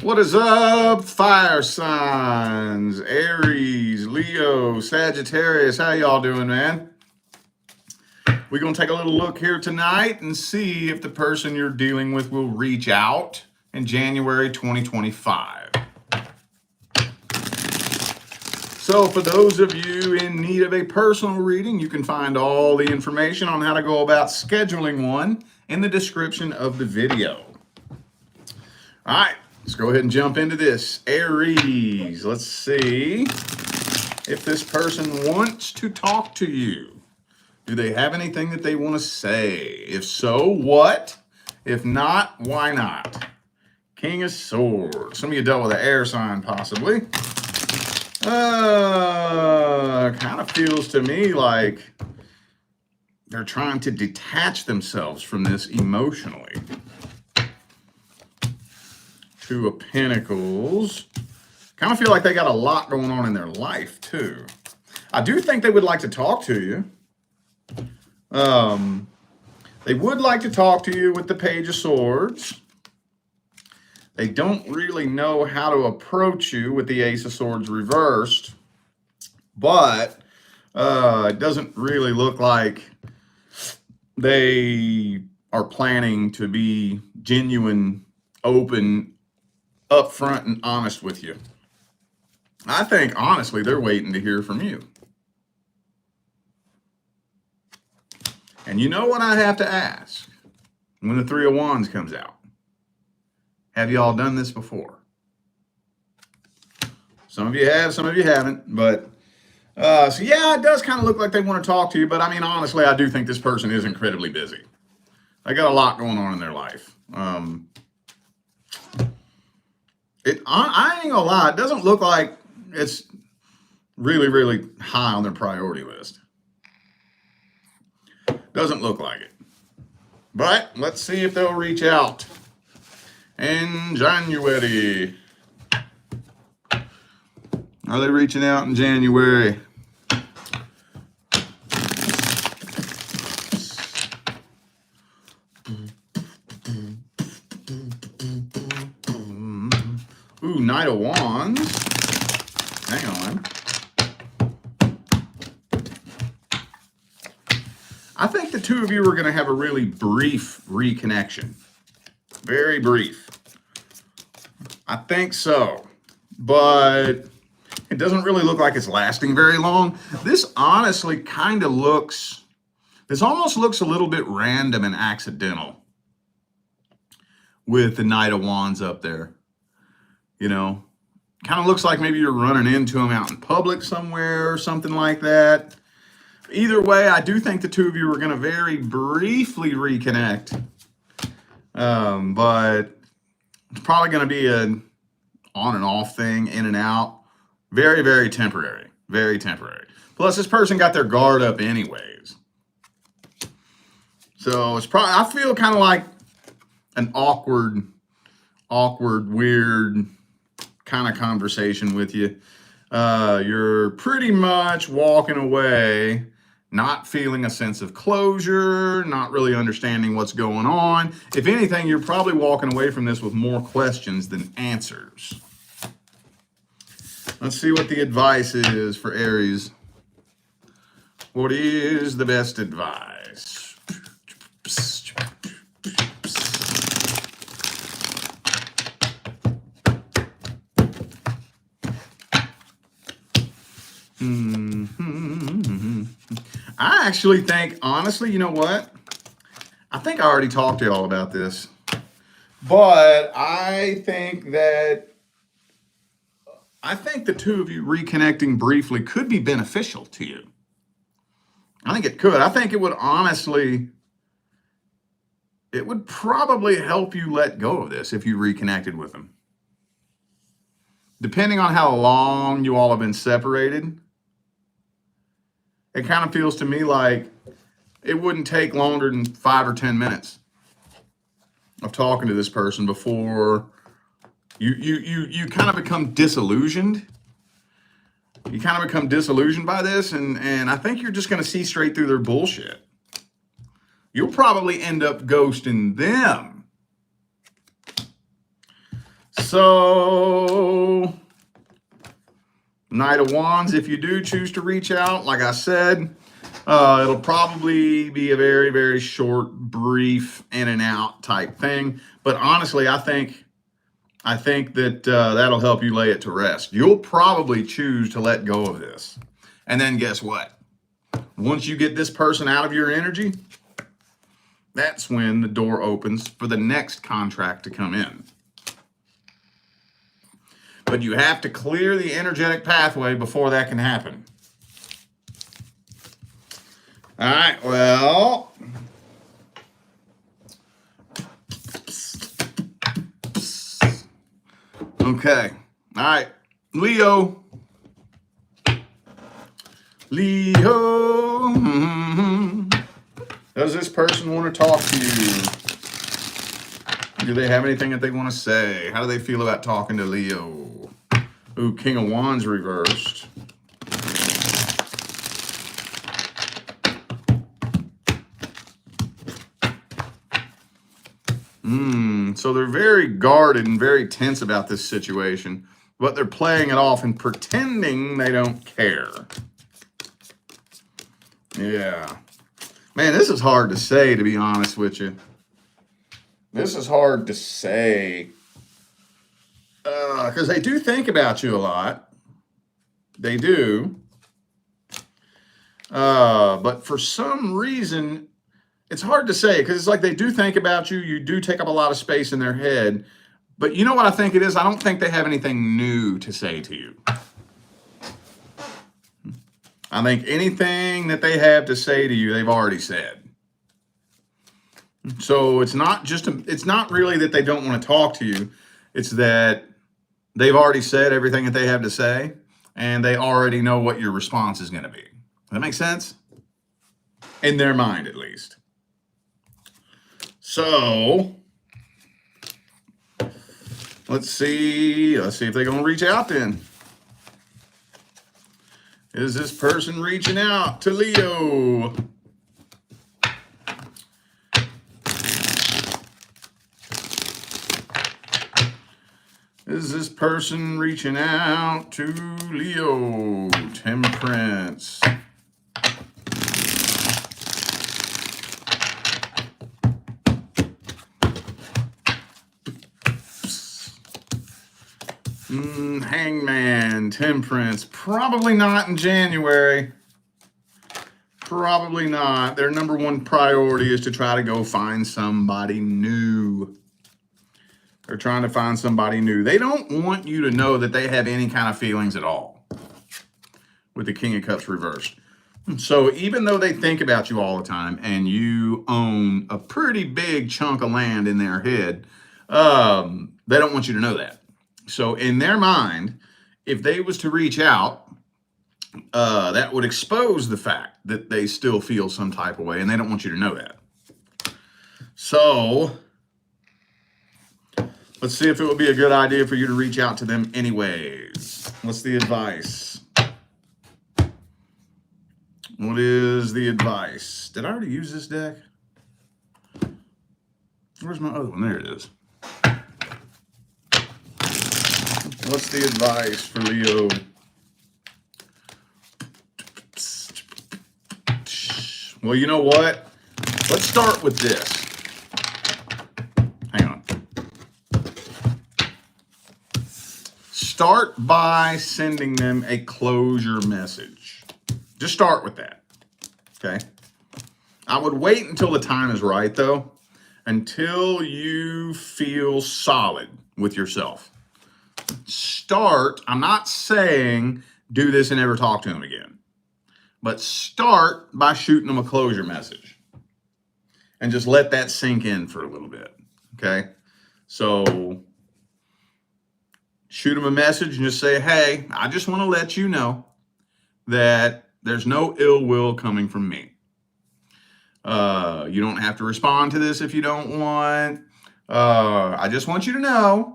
What is up, fire signs? Aries, Leo, Sagittarius. How y'all doing, man? We're going to take a little look here tonight and see if the person you're dealing with will reach out in January 2025. So for those of you in need of a personal reading, you can find all the information on how to go about scheduling one in the description of the video. All right, let's go ahead and jump into this. Aries, let's see if this person wants to talk to you. Do they have anything that they want to say? If so, what? If not, why not? King of Swords. Some of you dealt with an air sign, possibly. Kind of feels to me like they're trying to detach themselves from this emotionally. Two of Pentacles. Kind of feel like they got a lot going on in their life, too. I do think they would like to talk to you. They would like to talk to you with the Page of Swords. They don't really know how to approach you with the Ace of Swords reversed, but it doesn't really look like they are planning to be genuine, open, upfront, and honest with you. I think, honestly, they're waiting to hear from you. And you know what I have to ask when the Three of Wands comes out? Have you all done this before? Some of you have, some of you haven't. But, so yeah, it does kind of look like they want to talk to you. But, I mean, honestly, I do think this person is incredibly busy. They got a lot going on in their life. I ain't gonna lie, it doesn't look like it's really, really high on their priority list. Doesn't look like it. But let's see if they'll reach out in January. Are they reaching out in January? Ooh, Knight of Wands. Hang on. I think the two of you are going to have a really brief reconnection. Very brief. I think so. But it doesn't really look like it's lasting very long. This honestly kind of looks, this almost looks a little bit random and accidental with the Knight of Wands up there. You know, kind of looks like maybe you're running into him out in public somewhere or something like that. Either way, I do think the two of you are going to very briefly reconnect. But it's probably going to be an on and off thing, in and out. Very, very temporary. Very temporary. Plus, this person got their guard up anyways. So it's probably, I feel kind of like an awkward, weird kind of conversation with you. You're pretty much walking away, not feeling a sense of closure, not really understanding what's going on. If anything, you're probably walking away from this with more questions than answers. Let's see what the advice is for Aries. What is the best advice? I actually think, honestly, you know what? I think I already talked to y'all about this. But I think the two of you reconnecting briefly could be beneficial to you. I think it could. I think it would honestly, it would probably help you let go of this if you reconnected with them. Depending on how long you all have been separated, it kind of feels to me like it wouldn't take longer than 5 or 10 minutes of talking to this person before you kind of become disillusioned. You kind of become disillusioned by this, and I think you're just going to see straight through their bullshit. You'll probably end up ghosting them. So, Knight of Wands, if you do choose to reach out, like I said, it'll probably be a very, very short, brief, in and out type thing. But honestly, I think that that'll help you lay it to rest. You'll probably choose to let go of this. And then guess what? Once you get this person out of your energy, that's when the door opens for the next contract to come in. But you have to clear the energetic pathway before that can happen. All right, well, okay. All right, Leo. Does this person want to talk to you? Do they have anything that they want to say? How do they feel about talking to Leo? Ooh, King of Wands reversed. So they're very guarded and very tense about this situation, but they're playing it off and pretending they don't care. Yeah. Man, this is hard to say, to be honest with you. This is hard to say. Because they do think about you a lot. They do. But for some reason, it's hard to say, because it's like they do think about you. You do take up a lot of space in their head. But you know what I think it is? I don't think they have anything new to say to you. I think anything that they have to say to you, they've already said. So it's not really that they don't want to talk to you. It's that they've already said everything that they have to say, and they already know what your response is going to be. Does that make sense? In their mind, at least. So let's see if they're going to reach out then. Is this person reaching out to Leo? Is this person reaching out to Leo? Temperance. Hangman, Temperance. Probably not in January. Probably not. Their number one priority is to try to go find somebody new. They're trying to find somebody new. They don't want you to know that they have any kind of feelings at all with the King of Cups reversed. So even though they think about you all the time and you own a pretty big chunk of land in their head, they don't want you to know that. So in their mind, if they was to reach out, that would expose the fact that they still feel some type of way, and they don't want you to know that. So let's see if it would be a good idea for you to reach out to them anyways. What's the advice? What is the advice? Did I already use this deck? Where's my other one? There it is. What's the advice for Leo? Well, you know what? Let's start with this. Hang on. Start by sending them a closure message. Just start with that. Okay? I would wait until the time is right, though, until you feel solid with yourself. Start, I'm not saying do this and never talk to him again, but start by shooting them a closure message and just let that sink in for a little bit. Okay. So shoot them a message and just say, hey, I just want to let you know that there's no ill will coming from me. You don't have to respond to this if you don't want. I just want you to know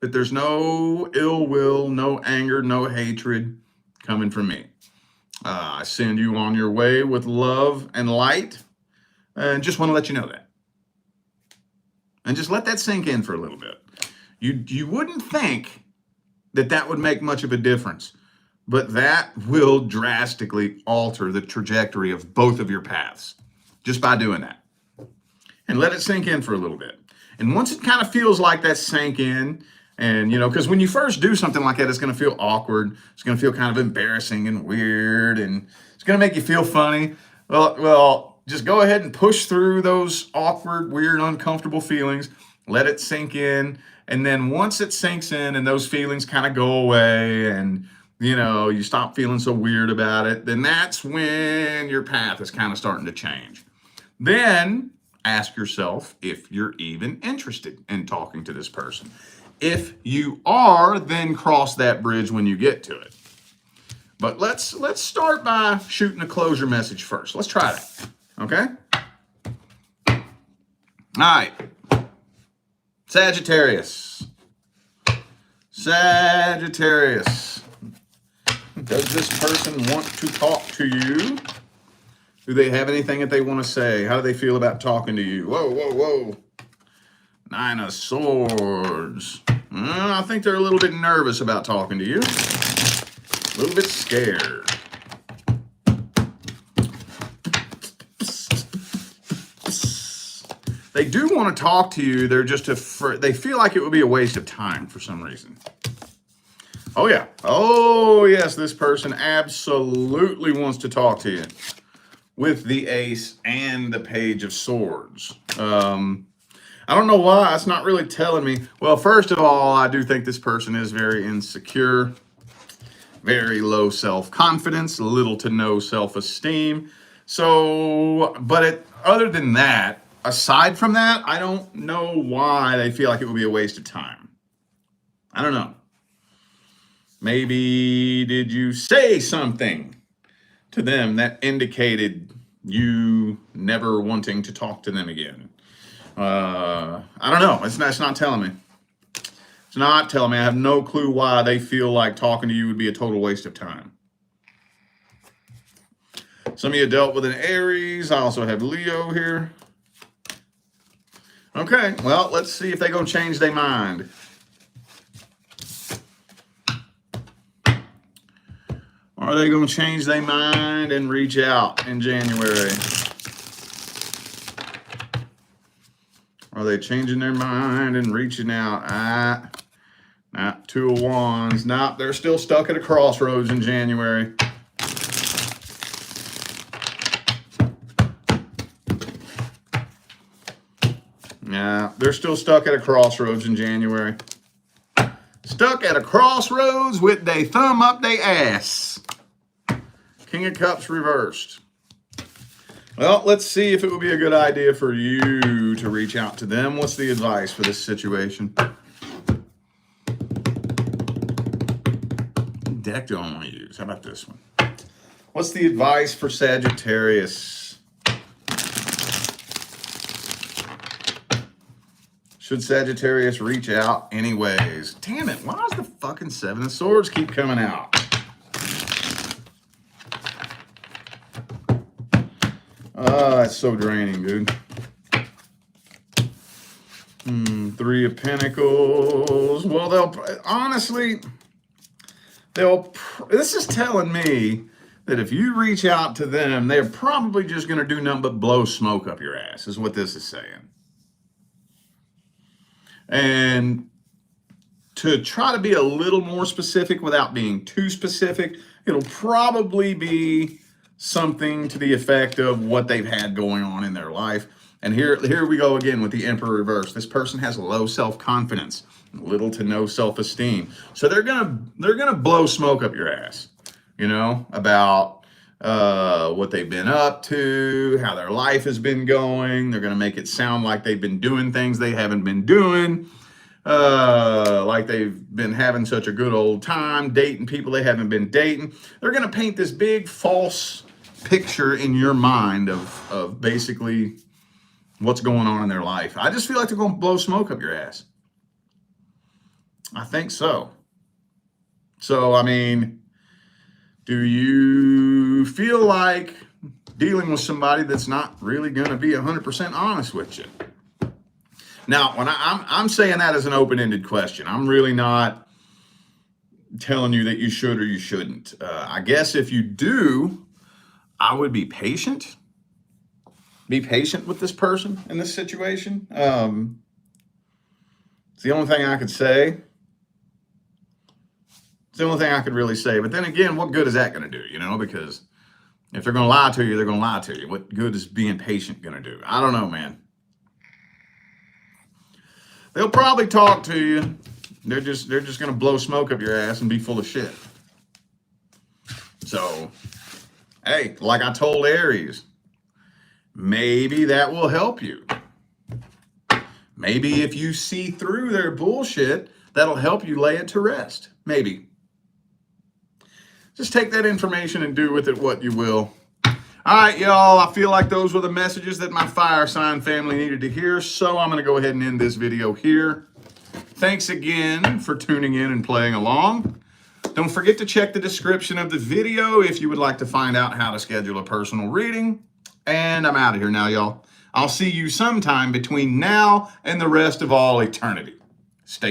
that there's no ill will, no anger, no hatred coming from me. I send you on your way with love and light, and just want to let you know that. And just let that sink in for a little bit. You wouldn't think that would make much of a difference, but that will drastically alter the trajectory of both of your paths just by doing that. And let it sink in for a little bit. And once it kind of feels like that sank in, and because when you first do something like that, it's going to feel awkward. It's going to feel kind of embarrassing and weird, and it's going to make you feel funny. Well, just go ahead and push through those awkward, weird, uncomfortable feelings. Let it sink in. And then once it sinks in and those feelings kind of go away and, you stop feeling so weird about it, then that's when your path is kind of starting to change. Then ask yourself if you're even interested in talking to this person. If you are, then cross that bridge when you get to it. But let's start by shooting a closure message first. Let's try that. Okay? All right. Sagittarius. Does this person want to talk to you? Do they have anything that they want to say? How do they feel about talking to you? Whoa. 9 of Swords. I think they're a little bit nervous about talking to you. A little bit scared. They do want to talk to you. They're just they feel like it would be a waste of time for some reason. Oh, yeah. Oh, yes, this person absolutely wants to talk to you with the Ace and the Page of Swords. I don't know why. It's not really telling me. Well, first of all, I do think this person is very insecure, very low self-confidence, little to no self-esteem. So, other than that, aside from that, I don't know why they feel like it would be a waste of time. I don't know. Maybe did you say something to them that indicated you never wanting to talk to them again? I don't know. It's not telling me. It's not telling me. I have no clue why they feel like talking to you would be a total waste of time. Some of you dealt with an Aries. I also have Leo here. Okay, well, let's see if they're going to change their mind. Are they going to change their mind and reach out in January? Are they changing their mind and reaching out? Not 2 of Wands. Nope, they're still stuck at a crossroads in January. Yeah, they're still stuck at a crossroads in January. Stuck at a crossroads with they thumb up they ass. King of Cups reversed. Well, let's see if it would be a good idea for you to reach out to them. What's the advice for this situation? What deck do I want to use? How about this one? What's the advice for Sagittarius? Should Sagittarius reach out anyways? Damn it, why does the fucking 7 of Swords keep coming out? Oh, that's so draining, dude. 3 of Pentacles. Well, this is telling me that if you reach out to them, they're probably just going to do nothing but blow smoke up your ass, is what this is saying. And to try to be a little more specific without being too specific, it'll probably be something to the effect of what they've had going on in their life. And here we go again with the Emperor reverse. This person has low self-confidence, little to no self-esteem. So they're gonna blow smoke up your ass, about what they've been up to, how their life has been going. They're gonna make it sound like they've been doing things they haven't been doing. Like they've been having such a good old time dating people they haven't been dating. They're going to paint this big false picture in your mind of basically what's going on in their life. I just feel like they're going to blow smoke up your ass. I think so. So, I mean, do you feel like dealing with somebody that's not really going to be 100% honest with you? Now, when I'm saying that as an open-ended question, I'm really not telling you that you should or you shouldn't. I guess if you do, I would be patient. Be patient with this person in this situation. It's the only thing I could say. It's the only thing I could really say. But then again, what good is that going to do? You know, because if they're going to lie to you, they're going to lie to you. What good is being patient going to do? I don't know, man. They'll probably talk to you. They're just going to blow smoke up your ass and be full of shit. So, hey, like I told Aries, maybe that will help you. Maybe if you see through their bullshit, that'll help you lay it to rest. Maybe. Just take that information and do with it what you will. All right, y'all, I feel like those were the messages that my fire sign family needed to hear, so I'm going to go ahead and end this video here. Thanks again for tuning in and playing along. Don't forget to check the description of the video if you would like to find out how to schedule a personal reading. And I'm out of here now, y'all. I'll see you sometime between now and the rest of all eternity.